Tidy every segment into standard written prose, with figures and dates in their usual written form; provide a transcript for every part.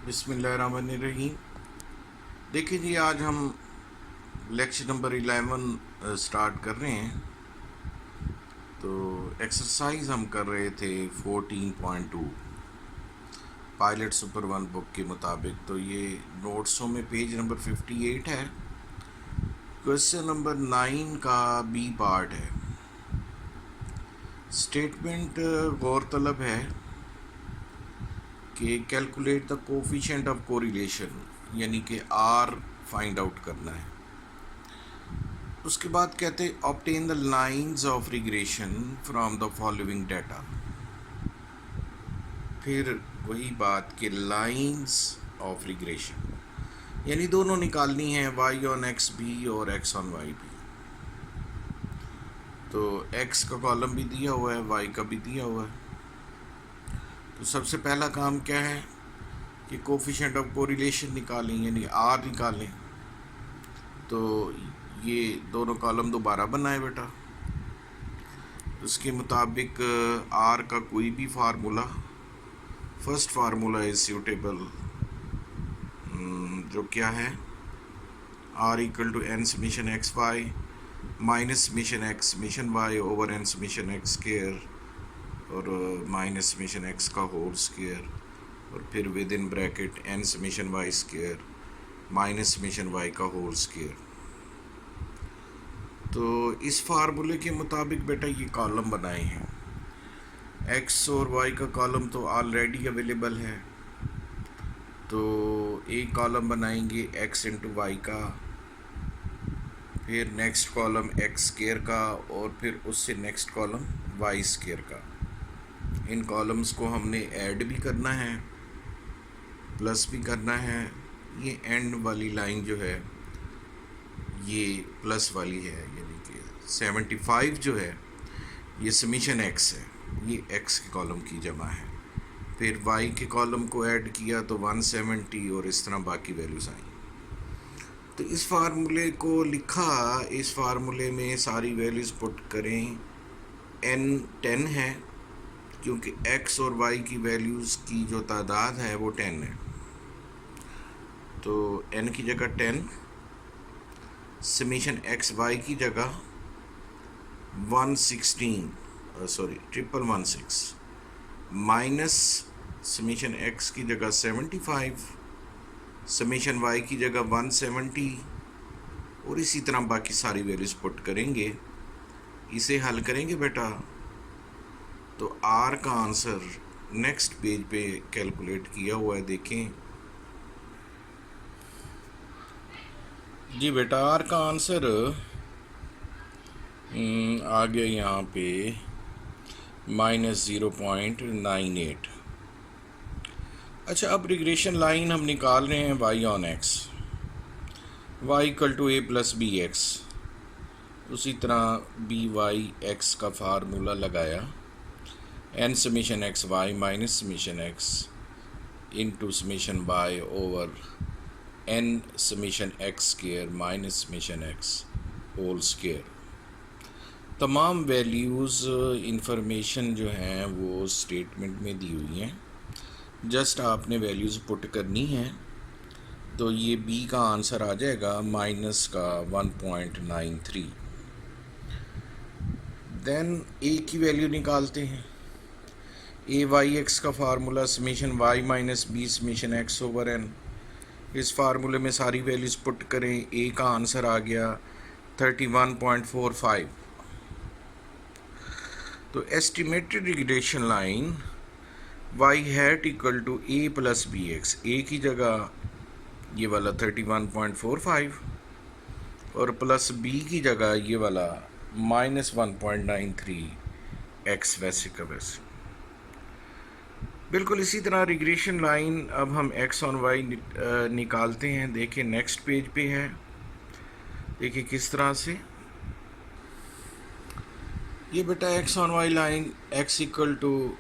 बिस्मिल्लाहिर्रहमानिर्रहीम। देखिए जी, आज हम लेक्चर नंबर 11 स्टार्ट कर रहे हैं। तो एक्सरसाइज हम कर रहे थे 14.2 पायलट सुपर वन बुक के मुताबिक। तो ये नोट्सों में पेज नंबर 58 है। क्वेश्चन नंबर 9 का बी पार्ट है। स्टेटमेंट गौरतलब है कि calculate the coefficient of correlation, यानी कि आर फाइंड आउट करना है। उसके बाद कहते हैं obtain the lines of regression from the following data. फिर वही बात कि लाइंस ऑफ रिग्रेशन यानी दोनों निकालनी है, वाई ऑन एक्स भी और एक्स ऑन वाई भी। तो एक्स का कॉलम भी दिया हुआ है, वाई का भी दिया हुआ है। तो सबसे पहला काम क्या है कि कोफिशिएंट ऑफ कोरिलेशन निकालें, यानी आर निकालें। तो ये दोनों कॉलम दोबारा बनाए बेटा। उसके मुताबिक आर का कोई भी formula, first formula is suitable, जो क्या है R equal to N summation x Y minus summation X summation Y over N summation x square और माइनस समीशन एक्स का होल स्क्वायर और फिर within bracket N summation Y square minus summation Y का whole square. तो इस फार्मूले के मुताबिक बेटा ये कॉलम बनाए हैं। एक्स और वाई का कॉलम तो ऑलरेडी अवेलेबल है, तो एक कॉलम बनाएंगे एक्स इंटू वाई का, फिर नेक्स्ट कॉलम एक्स स्क्वायर का और फिर उससे नेक्स्ट कॉलम वाई स्क्वायर का। इन कॉलम्स को हमने ऐड भी करना है, प्लस भी करना है। ये एंड वाली लाइन जो है ये प्लस वाली है, यानी कि 75 जो है ये समीशन एक्स है, ये एक्स के कॉलम की जमा है। फिर वाई के कॉलम को ऐड किया तो 170 और इस तरह बाकी वैल्यूज़ आई। तो इस फार्मूले को लिखा, इस फार्मूले में सारी वैल्यूज़ पुट करें। n 10 है क्योंकि x और y की वैल्यूज़ की जो तादाद है वो 10 है। तो n की जगह 10, समीशन एक्स वाई की जगह 116 माइनस समीशन एक्स की जगह 75, समीशन वाई की जगह 170 और इसी तरह बाकी सारी वैल्यूज़ पुट करेंगे। इसे हल करेंगे बेटा तो आर का आंसर नेक्स्ट पेज पे कैलकुलेट किया हुआ है, देखें जी बेटा। आर का आंसर आ गया यहाँ पे -0.98। अच्छा, अब रिग्रेशन लाइन हम निकाल रहे हैं Y on X, Y equal to A plus B X. उसी तरह बी वाई एक्स का फार्मूला लगाया, N summation x Y minus summation x into summation Y over N summation x square minus summation X whole square. तमाम values information जो हैं वो statement में दी हुई हैं, जस्ट आपने वैल्यूज़ पुट करनी है। तो ये बी का आंसर आ जाएगा माइनस का 1.93। देन ए की वैल्यू निकालते हैं। ए वाई एक्स का formula summation Y minus B summation x over N. इस फार्मूले में सारी वैल्यूज़ पुट करें, ए का आंसर आ गया 31.45। तो estimated regression line Y hat equal to A plus B X, A की जगह ये वाला 31.45 और प्लस बी की जगह ये वाला -1.93 एक्स वैसे का वैसे। बिल्कुल इसी तरह रिग्रेशन लाइन अब हम एक्स ऑन वाई निकालते हैं। देखिए नेक्स्ट पेज पे है, देखिए किस तरह से। ये बेटा x on Y line x equal to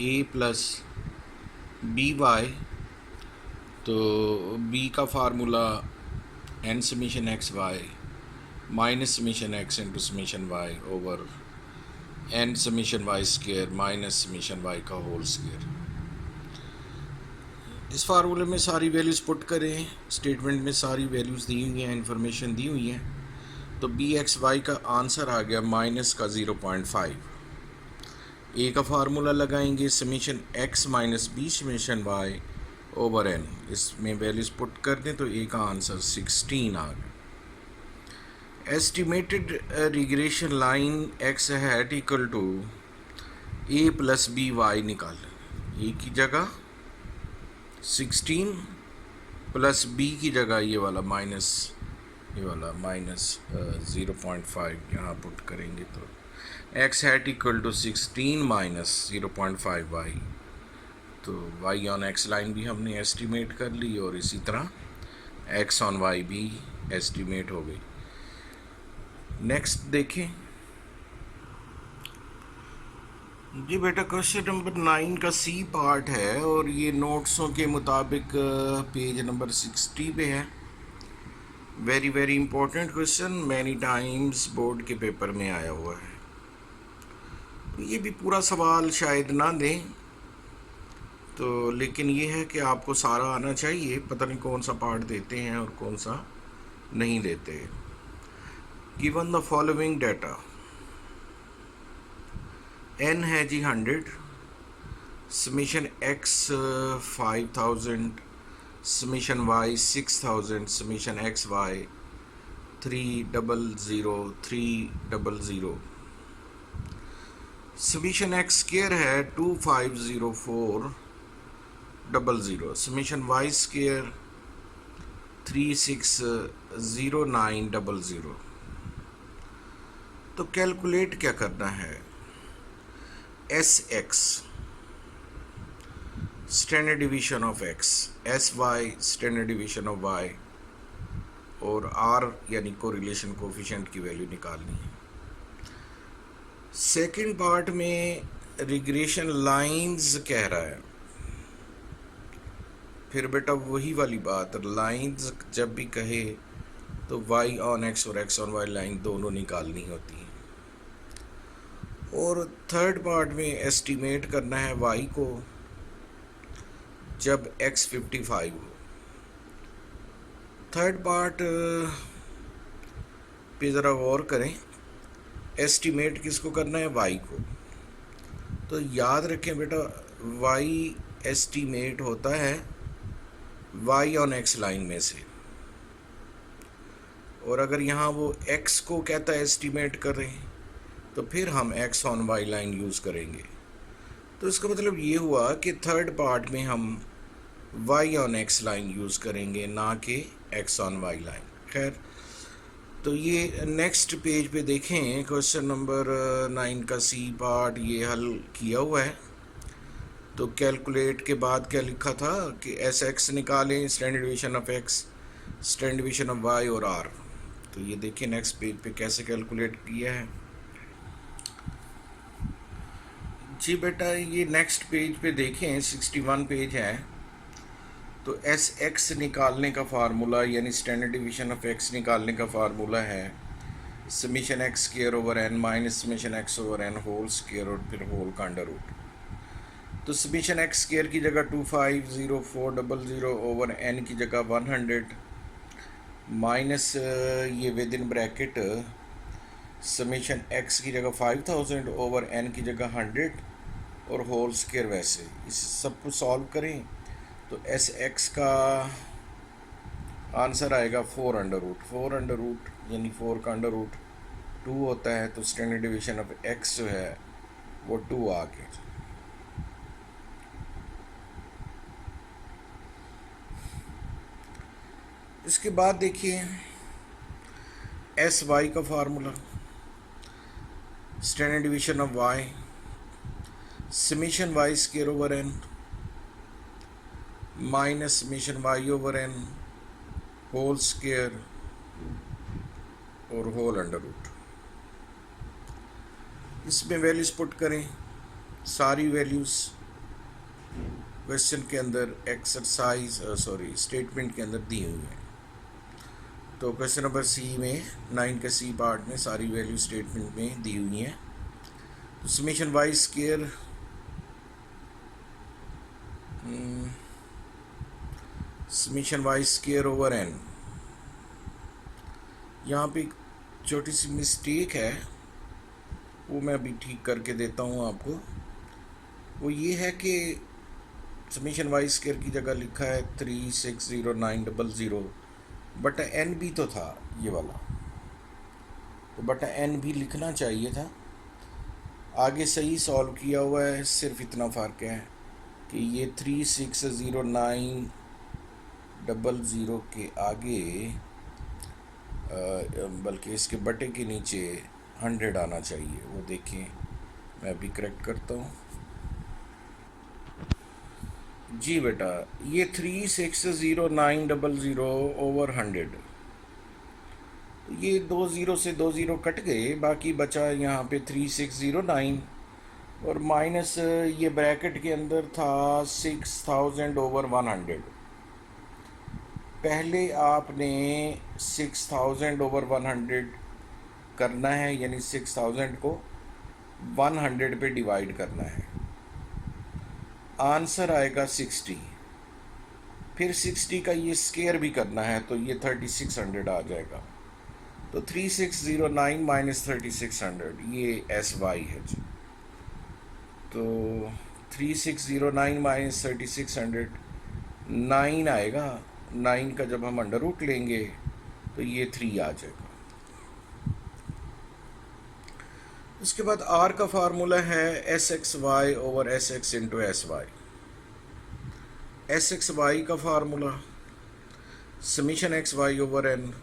A plus B y. तो बी का formula n summation x Y minus summation x into summation Y over N summation Y square minus summation Y का whole square. इस फार्मूले में सारी values put करें, statement में सारी वैल्यूज़ दी हुई हैं, इंफॉर्मेशन दी हुई हैं, तो बी एक्स वाई का आंसर आ गया माइनस का 0.5। ए का फार्मूला लगाएंगे summation x minus B summation Y over n, इसमें वैल्यूज़ पुट कर दें तो ए का आंसर 16 आ गया। Estimated regression line x hat equal to A plus B y निकाल, ए की जगह 16 प्लस बी की जगह ये वाला माइनस 0.5 यहाँ पुट करेंगे तो x hat equal to 16 minus 0.5 y, तो वाई ऑन एक्स लाइन भी हमने एस्टिमेट कर ली और इसी तरह एक्स ऑन वाई भी एस्टिमेट हो गई। नेक्स्ट देखें जी बेटा, क्वेश्चन नंबर 9 का सी पार्ट है और ये नोट्सों के मुताबिक पेज नंबर 60 पे है। Very very important question, many times board के पेपर में आया हुआ है। तो ये भी पूरा सवाल शायद ना दें तो, लेकिन ये है कि आपको सारा आना चाहिए, पता नहीं कौन सा पार्ट देते हैं और कौन सा नहीं देते। Given the following data, n है जी 100, summation x 5000, summation y 6000, summation x y 300, summation x square है 250400, समीशन y स्क्वायर 360900। तो कैलकुलेट क्या करना है, S x standard division of x, s y standard division of y और r यानी correlation coefficient की value निकालनी है। सेकंड पार्ट में रिग्रेशन लाइंस कह रहा है, फिर बेटा वही वाली बात, लाइंस जब भी कहे तो वाई ऑन एक्स और एक्स ऑन वाई लाइन दोनों निकालनी होती है। और थर्ड पार्ट में एस्टिमेट करना है y को जब x 55 हो। थर्ड पार्ट पे ज़रा गौर करें, एस्टिमेट किसको करना है, y को। तो याद रखें बेटा, y एस्टिमेट होता है y ऑन x लाइन में से, और अगर यहाँ वो x को कहता है एस्टिमेट कर रहे हैं तो फिर हम x on y line use करेंगे। तो इसका मतलब ये हुआ कि थर्ड पार्ट में हम y on x line use करेंगे, ना कि x ऑन y लाइन। खैर, तो ये नेक्स्ट पेज पे देखें, क्वेश्चन नंबर 9 का सी पार्ट ये हल किया हुआ है। तो कैलकुलेट के बाद क्या लिखा था कि एस एक्स निकालें, standard division of x, standard division of y और r। तो ये देखिए नेक्स्ट पेज पे कैसे कैलकुलेट किया है जी बेटा। ये नेक्स्ट पेज पे देखें, 61 पेज है। तो एस एक्स निकालने का फार्मूला यानी स्टैंडर्ड डिवीजन ऑफ एक्स निकालने का फार्मूला है summation x square over N minus summation x over n whole square और फिर होल का अंडर रूट। तो समीशन एक्स स्क्वायर की जगह 250400 ओवर एन की जगह 100 माइनस ये with in bracket summation x की जगह 5000 ओवर एन की जगह 100 और होल स्क्वायर। वैसे इस सब को सॉल्व करें तो एस एक्स का आंसर आएगा 4 अंडर रूट यानी 4 का अंडर रूट 2 होता है। तो स्टैंडर्ड डिवीजन ऑफ एक्स जो है वो 2 आ गया। इसके बाद देखिए एस वाई का formula, standard division of y summation Y square over N minus summation Y over n whole square और होल अंडर रूट। इसमें वैल्यूज पुट करें, सारी वैल्यूज क्वेश्चन के अंदर स्टेटमेंट के अंदर दी हुई हैं। तो क्वेश्चन नंबर सी में 9 के सी पार्ट में सारी वैल्यू स्टेटमेंट में दी हुई हैं। तो summation Y square summation Y square over n. यहाँ पे एक छोटी सी मिस्टेक है, वो मैं अभी ठीक करके देता हूँ आपको। वो ये है कि समीशन वाई स्क्वायर की जगह लिखा है 360900, बटा एन भी तो था ये वाला, तो बटा एन भी लिखना चाहिए था। आगे सही सॉल्व किया हुआ है, सिर्फ इतना फ़र्क है कि ये 360900 के आगे बल्कि इसके बटे के नीचे 100 आना चाहिए। वो देखें, मैं अभी करेक्ट करता हूँ। जी बेटा, ये 360900 ओवर 100, ये 2 ज़ीरो से 2 ज़ीरो कट गए, बाकी बचा यहाँ पे 3609 और माइनस ये ब्रैकेट के अंदर था 6000 ओवर 100। पहले आपने 6000 ओवर 100 करना है, यानी 6000 को 100 पे डिवाइड करना है। आंसर आएगा 60। फिर 60 का ये स्केयर भी करना है, तो ये 3600 आ जाएगा। तो 3609 माइनस 3600, ये एस वाई है जी। तो 3609 माइनस 3600 9 आएगा। 9 का जब हम अंडर रूट लेंगे तो ये 3 आ जाएगा। उसके बाद आर का फार्मूला है S x Y over S x into S Y. S x Y का formula summation x Y over N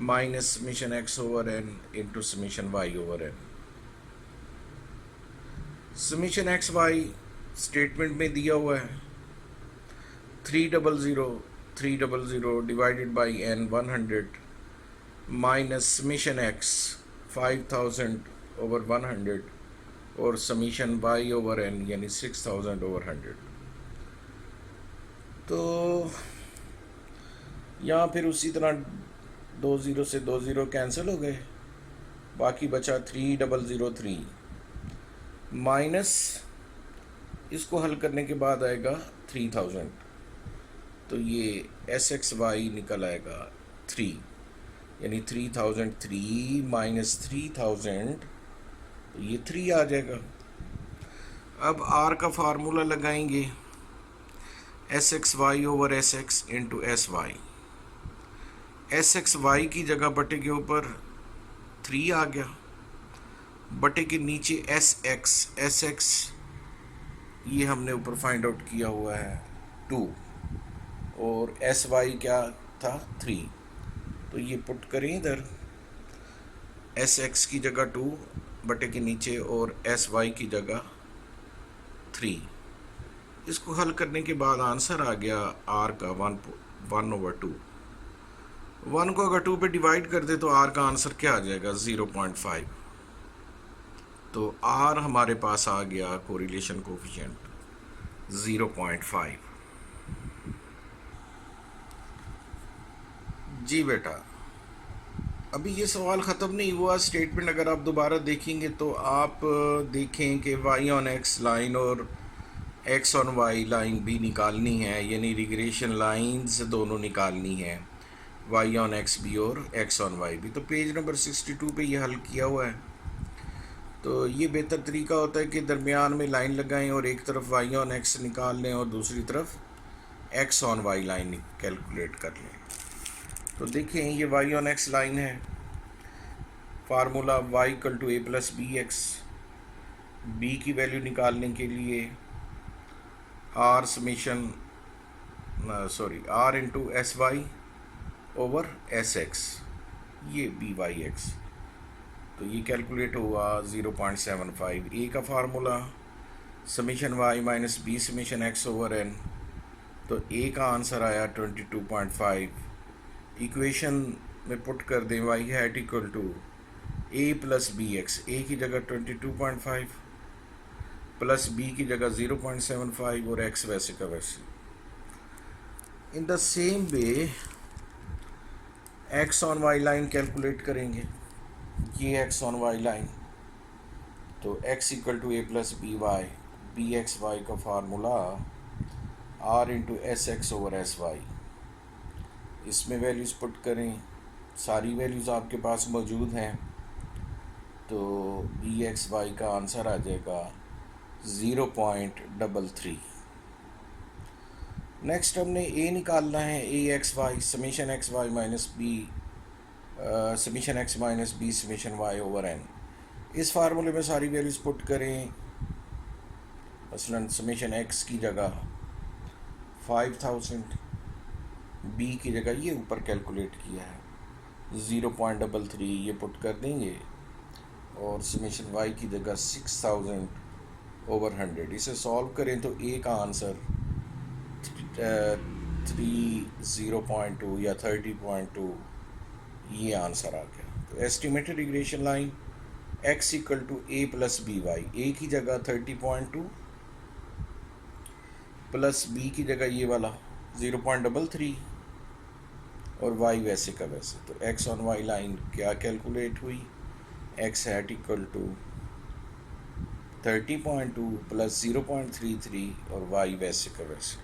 minus summation x over N into summation Y over N. Summation x Y statement में दिया हुआ है 300 divided by N 100 minus summation X 5000 over 100 और summation Y over N यानी 6000 over 100। तो यहाँ फिर उसी तरह 2 ज़ीरो से 2 ज़ीरो कैंसिल हो गए, बाकी बचा 3003 माइनस इसको हल करने के बाद आएगा 3000, तो ये एस एक्स वाई निकल आएगा 3, यानी 3003 माइनस 3000, तो ये 3 आ जाएगा। अब आर का फार्मूला लगाएंगे s x Y over S x into S Y. S x y की जगह बटे के ऊपर 3 आ गया, बटे के नीचे एस एक्स ये हमने ऊपर फाइंड आउट किया हुआ है 2, और एस वाई क्या था 3, तो ये पुट करें इधर, एस एक्स की जगह 2 बटे के नीचे और एस वाई की जगह 3। इसको हल करने के बाद आंसर आ गया आर का 1/2। 1 को अगर 2 पे डिवाइड कर दे तो आर का आंसर क्या आ जाएगा 0.5। तो आर हमारे पास आ गया कोरिलेशन कोफिशिएंट 0.5। जी बेटा, अभी ये सवाल ख़त्म नहीं हुआ। स्टेटमेंट अगर आप दोबारा देखेंगे तो आप देखें कि वाई ऑन एक्स लाइन और एक्स ऑन वाई लाइन भी निकालनी है, यानी रिग्रेशन लाइंस दोनों निकालनी है, वाई ऑन एक्स भी और एक्स ऑन वाई भी। तो पेज नंबर 62 पे ये हल किया हुआ है। तो ये बेहतर तरीका होता है कि दरमियान में लाइन लगाएं और एक तरफ वाई ऑन एक्स निकाल लें और दूसरी तरफ x on Y line calculate कर लें। तो देखें, ये वाई ऑन एक्स लाइन है, formula y equal to A plus B x. B की वैल्यू निकालने के लिए r summation r into S y over S x, ये बी वाई एक्स, तो ये कैलकुलेट हुआ 0.75। ए का formula summation Y minus B summation x over n, तो ए का आंसर आया 22.5। इक्वेशन में पुट कर दें Y hat equal to A plus B X, A की जगह 22.5 प्लस बी की जगह 0.75 और एक्स वैसे का वैसे। In the same way X on Y line calculate करेंगे। ये एक्स ऑन वाई लाइन, तो X equal to A plus B x Y का formula R into S X over S Y, इसमें वैल्यूज़ पुट करें, सारी values आपके पास मौजूद हैं, तो बी एक्स वाई का आंसर आ जाएगा 0.33। नेक्स्ट हमने ए निकालना है, A X Y summation x Y minus B summation x minus B summation Y over N. इस फार्मूले में सारी वैल्यूज़ पुट करें, मसलन समीशन एक्स की जगह 5000, बी की जगह ये ऊपर कैलकुलेट किया है 0.33 ये पुट कर देंगे, और समीशन वाई की जगह 6000 ओवर 100। इसे सॉल्व करें तो ए का आंसर 30.2 या 30.2 ये आंसर आ गया। तो estimated regression line x equal to A plus B Y, A की जगह 30.2 प्लस बी की जगह ये वाला 0.33 और y वैसे का वैसे। तो x ऑन y लाइन क्या कैलकुलेट हुई, x hat equal to 30.2 plus 0.33 और y वैसे का वैसे।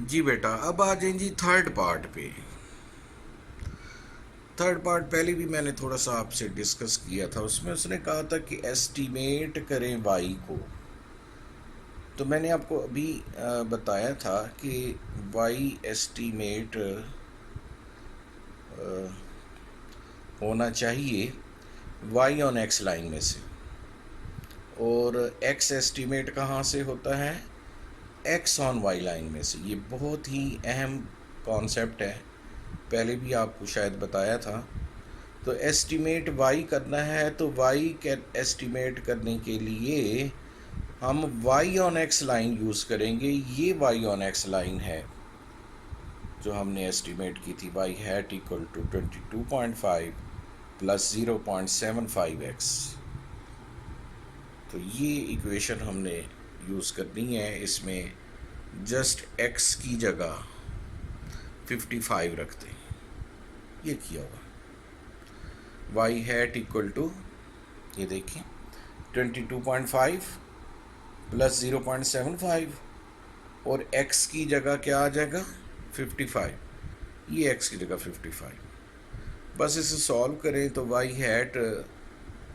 जी बेटा, अब आ जाए जी थर्ड पार्ट पे। थर्ड पार्ट पहले भी मैंने थोड़ा सा आपसे डिस्कस किया था, उसमें उसने कहा था कि एस्टीमेट करें वाई को। तो मैंने आपको अभी बताया था कि वाई एस्टीमेट होना चाहिए वाई ऑन एक्स लाइन में से, और एक्स एस्टीमेट कहाँ से होता है, एक्स ऑन वाई लाइन में से। ये बहुत ही अहम कॉन्सेप्ट है, पहले भी आपको शायद बताया था। तो एस्टीमेट वाई करना है, तो वाई के एस्टीमेट करने के लिए हम y on x line use करेंगे। ये वाई ऑन एक्स लाइन है जो हमने एस्टीमेट की थी, y hat equal to 22.5 plus 0.75x। तो ये इक्वेशन हमने यूज़ करनी है, इसमें जस्ट x की जगह 55 रखते हैं, ये किया हुआ। y हैट इक्वल टू ये देखिए 22.5 प्लस 0.75 और x की जगह क्या आ जाएगा 55, ये x की जगह 55। बस इसे सॉल्व करें तो y हैट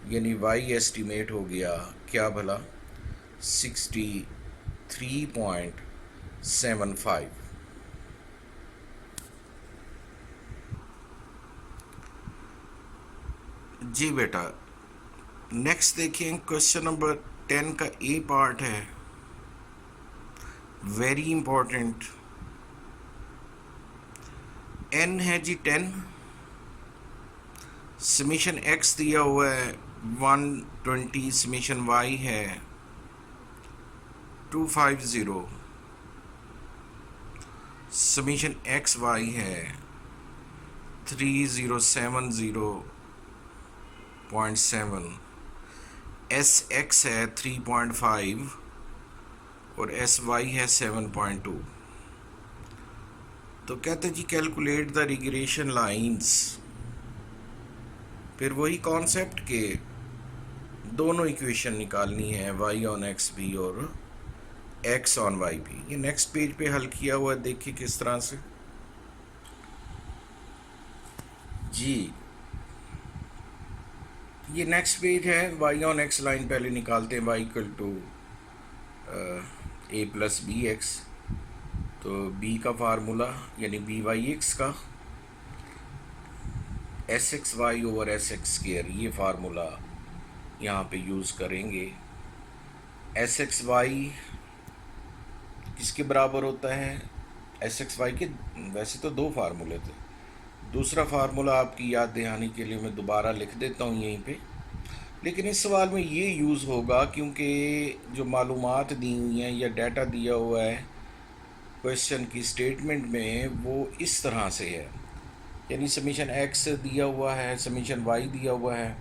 यानी y एस्टीमेट हो गया क्या भला 63.75। जी बेटा, नेक्स्ट देखिए क्वेश्चन नंबर 10 का ए पार्ट है, वेरी इंपॉर्टेंट। n है जी 10, समीशन x दिया हुआ है 120, समीशन y है 250, समीशन एक्स वाई है 3070.7, एस एक्स है 3.5 और एस वाई है 7.2। तो कहते जी कैलकुलेट द रिग्रेशन लाइंस। फिर वही कॉन्सेप्ट के दोनों इक्वेशन निकालनी है, वाई ऑन एक्स भी और एक्स ऑन वाई भी। ये नेक्स्ट पेज पे हल किया हुआ है, देखिए किस तरह से। जी ये नेक्स्ट पेज है, वाई ऑन एक्स लाइन पहले निकालते हैं, y equal to A plus B x. तो बी का फार्मूला यानी बी वाई एक्स का s x Y over S x square, ये फार्मूला यहाँ पे यूज़ करेंगे। एस एक्स वाई किसके बराबर होता है, एस एक्स वाई के वैसे तो दो फार्मूले थे, दूसरा फार्मूला आपकी याद दहानी के लिए मैं दोबारा लिख देता हूँ यहीं पे। लेकिन इस सवाल में ये यूज़ होगा क्योंकि जो मालूमात दी हुई हैं या डाटा दिया हुआ है क्वेश्चन की स्टेटमेंट में, वो इस तरह से है, यानी समीशन एक्स दिया हुआ है, समीशन वाई दिया हुआ है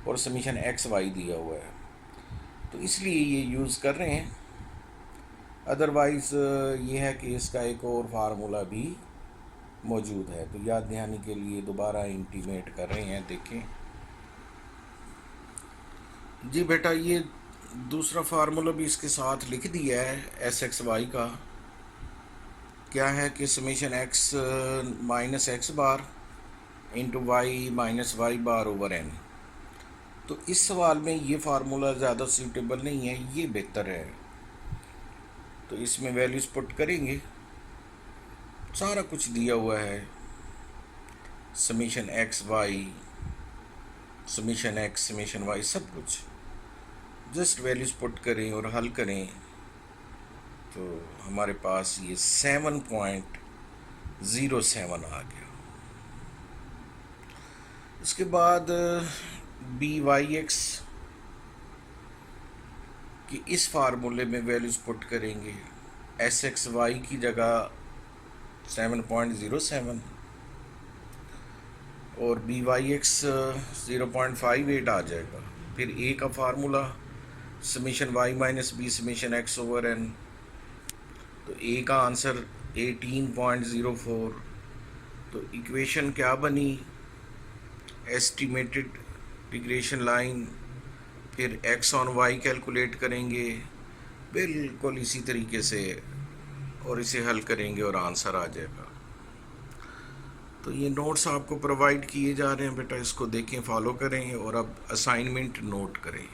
और समीशन एक्स वाई दिया हुआ है, तो इसलिए ये यूज़ कर रहे हैं। अदरवाइज़ ये है कि इसका एक और फार्मूला भी मौजूद है। तो याद दहानी के लिए दोबारा इंटीमेट कर रहे हैं, देखें जी बेटा। ये दूसरा फार्मूला भी इसके साथ लिख दिया है एस एक्स वाई का। क्या है कि summation x minus x bar into Y minus Y बार ओवर एन। तो इस सवाल में ये फार्मूला ज़्यादा सूटेबल नहीं है, ये बेहतर है। तो इसमें वैल्यूज़ पुट करेंगे, सारा कुछ दिया हुआ है, summation x y, summation x, summation y, सब कुछ। जस्ट वैल्यूज़ पुट करें और हल करें तो हमारे पास ये 7.07 आ गया। इसके बाद बी वाई एक्स कि इस फार्मूले में वैल्यूज़ पुट करेंगे, एस एक्स वाई की जगह 7.07 और बी वाई एक्स 0.58 आ जाएगा। फिर ए का formula summation y minus b summation x over n, तो ए का आंसर 18.04। तो इक्वेशन क्या बनी, एस्टिमेटेड रिग्रेशन लाइन, फिर एक्स ऑन वाई कैलकुलेट करेंगे बिल्कुल इसी तरीके से और इसे हल करेंगे और आंसर आ जाएगा। तो ये नोट्स आपको प्रोवाइड किए जा रहे हैं बेटा, इसको देखें, फॉलो करें और अब असाइनमेंट नोट करें।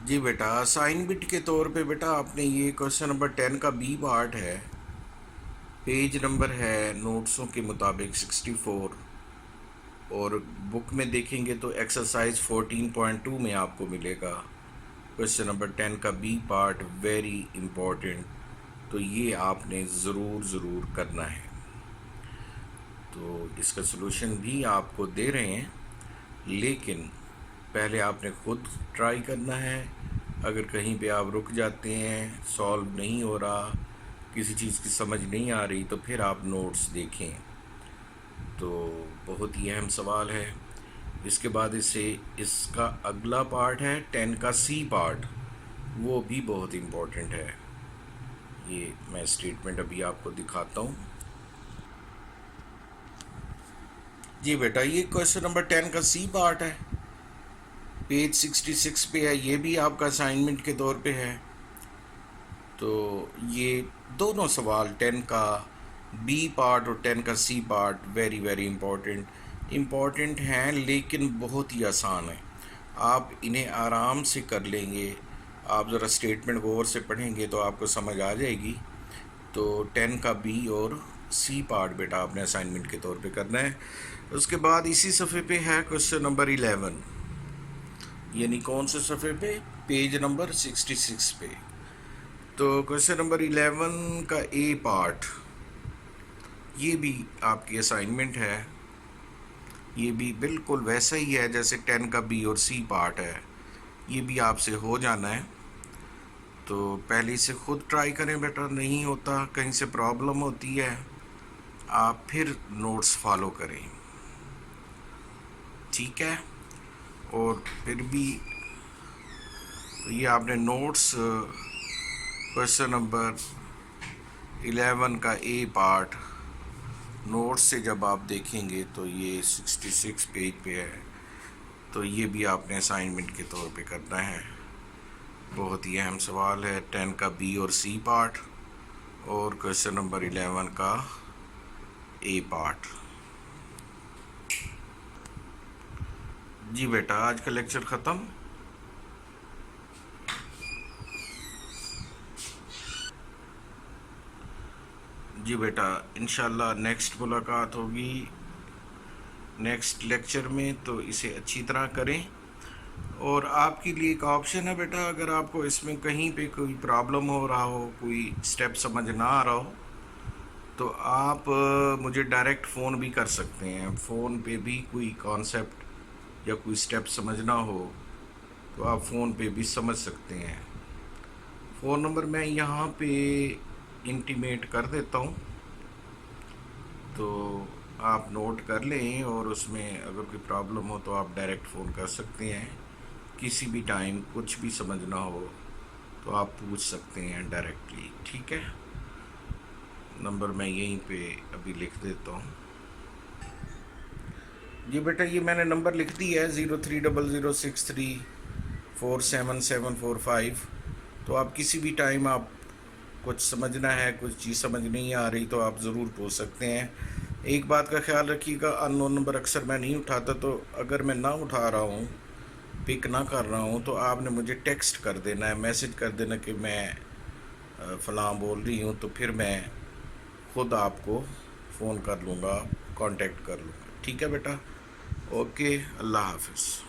जी बेटा, असाइनमेंट के तौर पे बेटा आपने ये क्वेश्चन नंबर 10 का बी पार्ट है, पेज नंबर है नोट्सों के मुताबिक 64 और बुक में देखेंगे तो एक्सरसाइज 14.2 में आपको मिलेगा क्वेश्चन नंबर 10 का बी पार्ट, वेरी इम्पोर्टेंट। तो ये आपने ज़रूर करना है। तो इसका सलूशन भी आपको दे रहे हैं, लेकिन पहले आपने खुद ट्राई करना है। अगर कहीं पे आप रुक जाते हैं, सॉल्व नहीं हो रहा, किसी चीज़ की समझ नहीं आ रही, तो फिर आप नोट्स देखें। तो बहुत ही अहम सवाल है। इसके बाद इसका अगला पार्ट है 10 का सी पार्ट, वो भी बहुत इम्पोर्टेंट है। ये मैं स्टेटमेंट अभी आपको दिखाता हूँ। जी बेटा, ये क्वेश्चन नंबर 10 का सी पार्ट है, पेज 66 पे है, ये भी आपका असाइनमेंट के तौर पे है। तो ये दोनों सवाल 10 का बी पार्ट और 10 का सी पार्ट वेरी इम्पॉर्टेंट हैं, लेकिन बहुत ही आसान है। आप इन्हें आराम से कर लेंगे। आप ज़रा स्टेटमेंट गौर से पढ़ेंगे तो आपको समझ आ जाएगी। तो 10 का बी और सी पार्ट बेटा आपने असाइनमेंट के तौर पे करना है। उसके बाद इसी सफ़े पे है क्वेश्चन नंबर 11, यानी कौन से सफ़े पे, पेज नंबर 66 पे। तो क्वेश्चन नंबर 11 का ए पार्ट, ये भी आपकी असाइनमेंट है। ये भी बिल्कुल वैसा ही है जैसे 10 का बी और सी पार्ट है, ये भी आपसे हो जाना है। तो पहले इसे खुद ट्राई करें बेटा, नहीं होता, कहीं से प्रॉब्लम होती है, आप फिर नोट्स फॉलो करें, ठीक है। और फिर भी तो ये आपने नोट्स क्वेश्चन नंबर 11 का ए पार्ट नोट्स से जब आप देखेंगे तो ये 66 पेज पे है। तो ये भी आपने असाइनमेंट के तौर पे करना है। बहुत ही अहम सवाल है 10 का बी और सी पार्ट और क्वेश्चन नंबर 11 का ए पार्ट। जी बेटा, आज का लेक्चर ख़त्म। जी बेटा, इंशाल्लाह नेक्स्ट मुलाकात होगी नेक्स्ट लेक्चर में, तो इसे अच्छी तरह करें। और आपके लिए एक ऑप्शन है बेटा, अगर आपको इसमें कहीं पे कोई प्रॉब्लम हो रहा हो, कोई स्टेप समझ ना आ रहा हो, तो आप मुझे डायरेक्ट फ़ोन भी कर सकते हैं। फ़ोन पे भी कोई कॉन्सेप्ट या कोई स्टेप समझना हो तो आप फ़ोन पे भी समझ सकते हैं। फ़ोन नंबर मैं यहाँ पे इंटीमेट कर देता हूँ, तो आप नोट कर लें और उसमें अगर कोई प्रॉब्लम हो तो आप डायरेक्ट फ़ोन कर सकते हैं। किसी भी टाइम कुछ भी समझना हो तो आप पूछ सकते हैं डायरेक्टली, ठीक है। नंबर मैं यहीं पे अभी लिख देता हूँ। जी बेटा, ये मैंने नंबर लिख दिया है 030063 474745। तो आप किसी भी टाइम आप कुछ समझना है, कुछ चीज़ समझ नहीं आ रही तो आप ज़रूर पूछ सकते हैं। एक बात का ख्याल रखिएगा, अननोन नंबर अक्सर मैं नहीं उठाता, तो अगर मैं ना उठा रहा हूँ, पिक ना कर रहा हूँ, तो आपने मुझे टेक्स्ट कर देना है, मैसेज कर देना कि मैं फ़लाँ बोल रही हूँ, तो फिर मैं ख़ुद आपको फ़ोन कर लूँगा, कांटेक्ट कर लूँगा। ठीक है बेटा, ओके, अल्लाह हाफ़िज़।